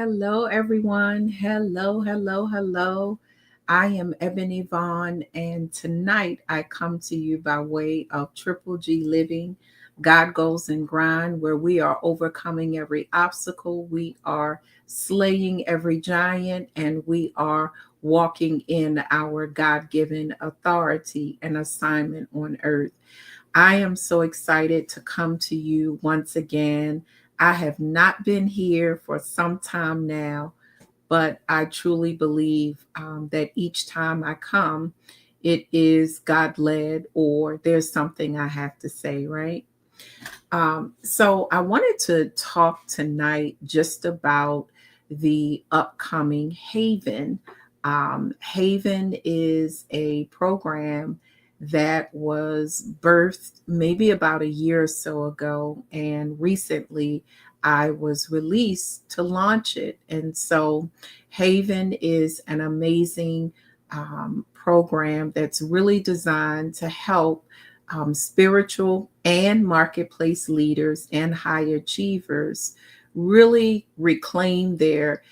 hello, everyone. Hello. I am Ebony Vaughn, and tonight I come to you by way of Triple G Living, God Goes and Grind, where we are overcoming every obstacle, we are slaying every giant, and we are walking in our God given authority and assignment on earth. I am so excited to come to you once again. I have not been here for some time now, but I truly believe that each time I come, it is God led or there's something I have to say, right? So I wanted to talk tonight just about the upcoming Haven. Haven is a program that was birthed maybe about a year or so ago, and recently I was released to launch it. And so Haven is an amazing program that's really designed to help spiritual and marketplace leaders and high achievers really reclaim their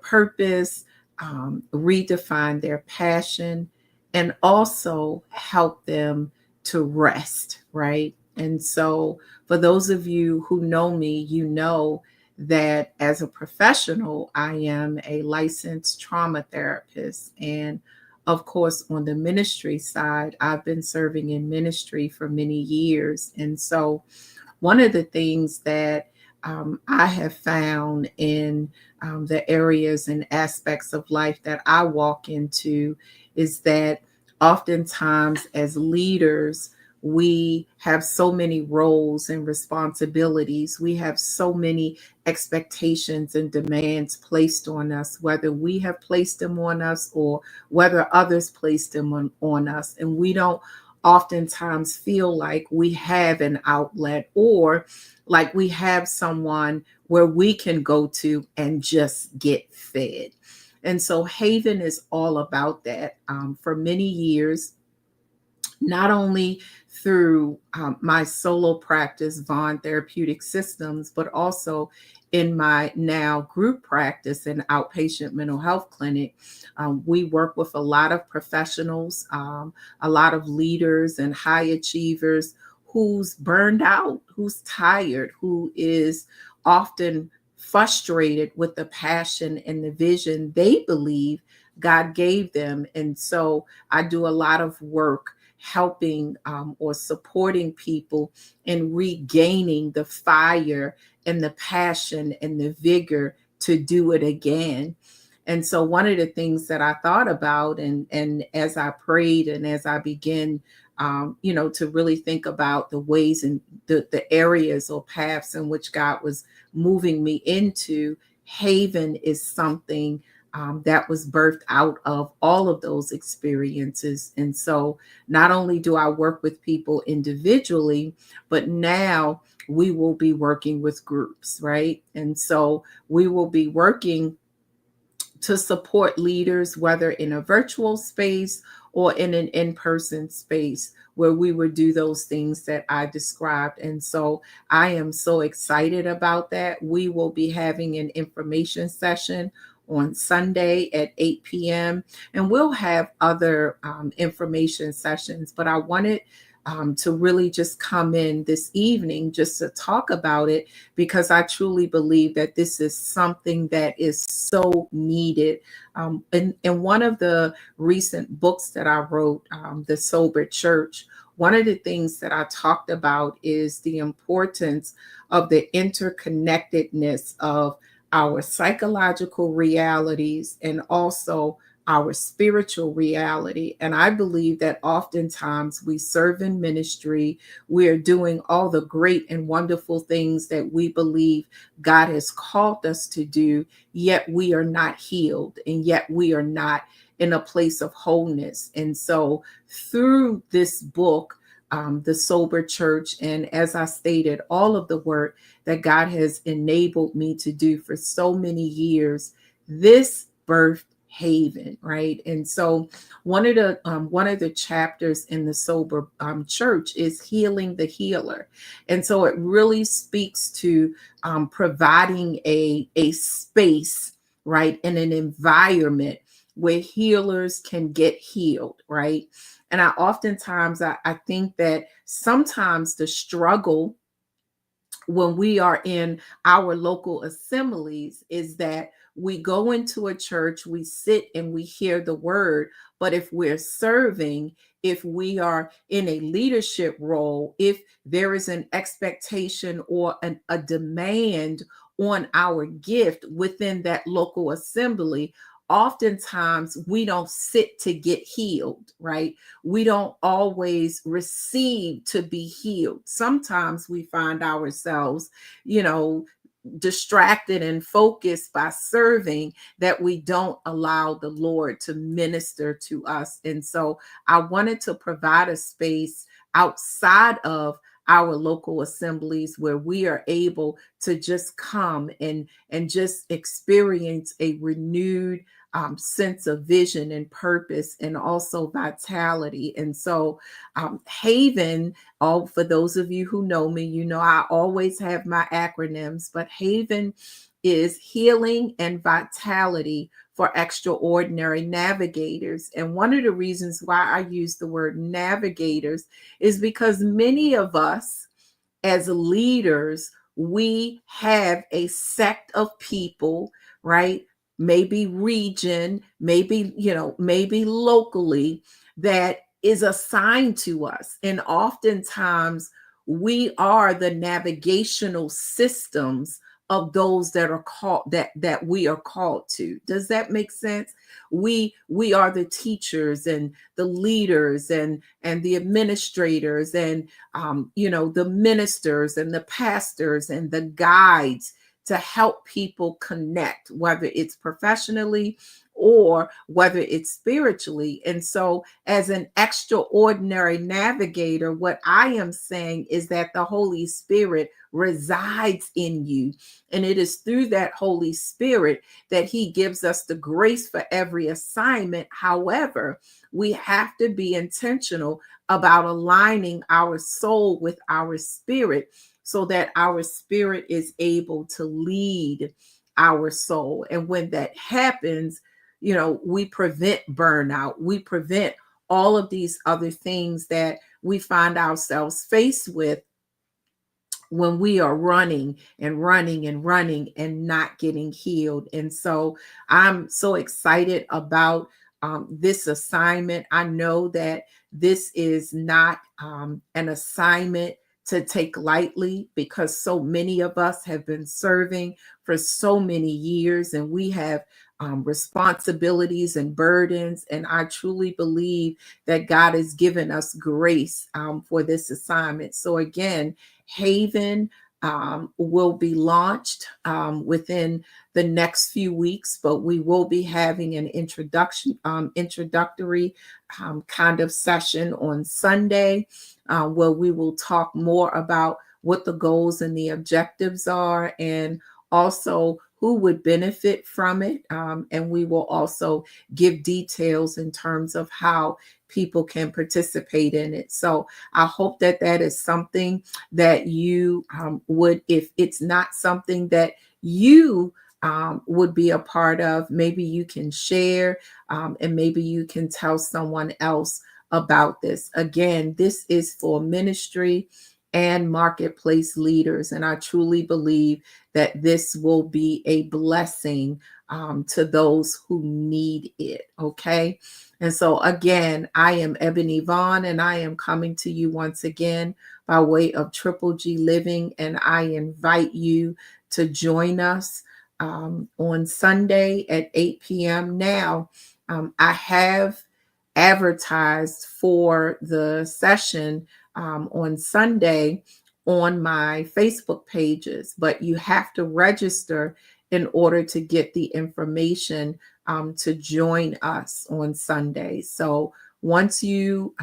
purpose, redefine their passion, and also help them to rest, right? And so, for those of you who know me, you know that as a professional, I am a licensed trauma therapist. And of course, on the ministry side, I've been serving in ministry for many years. And so, one of the things that I have found in the areas and aspects of life that I walk into is that oftentimes, as leaders, we have so many roles and responsibilities. We have so many expectations and demands placed on us, whether we have placed them on us or whether others place them on us. And we don't oftentimes feel like we have an outlet or like we have someone where we can go to and just get fed. And so Haven is all about that. For many years, not only through my solo practice, Vaughn Therapeutic Systems, but also in my now group practice and outpatient mental health clinic. We work with a lot of professionals, a lot of leaders and high achievers who's burned out, who's tired, who is often frustrated with the passion and the vision they believe God gave them. And so I do a lot of work helping or supporting people in regaining the fire and the passion and the vigor to do it again. And so one of the things that I thought about and as I prayed and as I began to really think about the ways and the areas or paths in which God was moving me into, Haven is something that was birthed out of all of those experiences. And so not only do I work with people individually, but now we will be working with groups, right? And so we will be working to support leaders, whether in a virtual space or in an in person space where we would do those things that I described. And so I am so excited about that. We will be having an information session on Sunday at 8 p.m. And we'll have other information sessions, but I wanted to really just come in this evening just to talk about it because I truly believe that this is something that is so needed. In one of the recent books that I wrote, The Sober Church, one of the things that I talked about is the importance of the interconnectedness of our psychological realities and also our spiritual reality. And I believe that oftentimes we serve in ministry, we are doing all the great and wonderful things that we believe God has called us to do, yet we are not healed and yet we are not in a place of wholeness. And so through this book, The Sober Church, and as I stated, all of the work that God has enabled me to do for so many years, this birthed haven, right? And so one of the chapters in the Sober Church is healing the healer, and so it really speaks to providing a space, right, in an environment where healers can get healed, right? And I think that sometimes the struggle when we are in our local assemblies is that we go into a church, we sit and we hear the word. But if we're serving, if we are in a leadership role, if there is an expectation or a demand on our gift within that local assembly, oftentimes we don't sit to get healed, right? We don't always receive to be healed. Sometimes we find ourselves, you know, distracted and focused by serving, that we don't allow the Lord to minister to us. And so I wanted to provide a space outside of our local assemblies where we are able to just come and just experience a renewed sense of vision and purpose and also vitality. And so Haven, all for those of you who know me, you know I always have my acronyms, but Haven is healing and vitality for extraordinary navigators. And one of the reasons why I use the word navigators is because many of us as leaders, we have a sect of people, right? Maybe region, maybe, maybe locally, that is assigned to us. And oftentimes we are the navigational systems of those that are called that we are called to. Does that make sense? We are the teachers and the leaders and the administrators and the ministers and the pastors and the guides to help people connect, whether it's professionally or whether it's spiritually. And so, as an extraordinary navigator, what I am saying is that the Holy Spirit resides in you. And it is through that Holy Spirit that He gives us the grace for every assignment. However, we have to be intentional about aligning our soul with our spirit so that our spirit is able to lead our soul. And when that happens, we prevent burnout. We prevent all of these other things that we find ourselves faced with when we are running and running and running and not getting healed. And so I'm so excited about this assignment. I know that this is not an assignment to take lightly, because so many of us have been serving for so many years and we have responsibilities and burdens. And I truly believe that God has given us grace for this assignment. So again, Haven will be launched within the next few weeks, but we will be having an introductory kind of session on Sunday where we will talk more about what the goals and the objectives are, and also who would benefit from it. And we will also give details in terms of how people can participate in it. So I hope that that is something that you would, if it's not something that you would be a part of, maybe you can share and maybe you can tell someone else about this. Again, this is for ministry and marketplace leaders. And I truly believe that this will be a blessing to those who need it. Okay. And so again, I am Ebony Vaughn, and I am coming to you once again by way of Triple G Living. And I invite you to join us on Sunday at 8 p.m. Now, I have advertised for the session on Sunday on my Facebook pages, but you have to register in order to get the information to join us on Sunday. So once you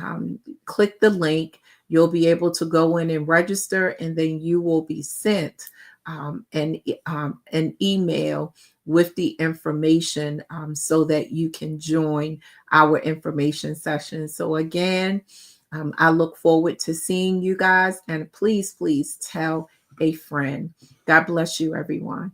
click the link, you'll be able to go in and register, and then you will be sent an email with the information so that you can join our information session. So again, I look forward to seeing you guys, and please, please tell a friend. God bless you, everyone.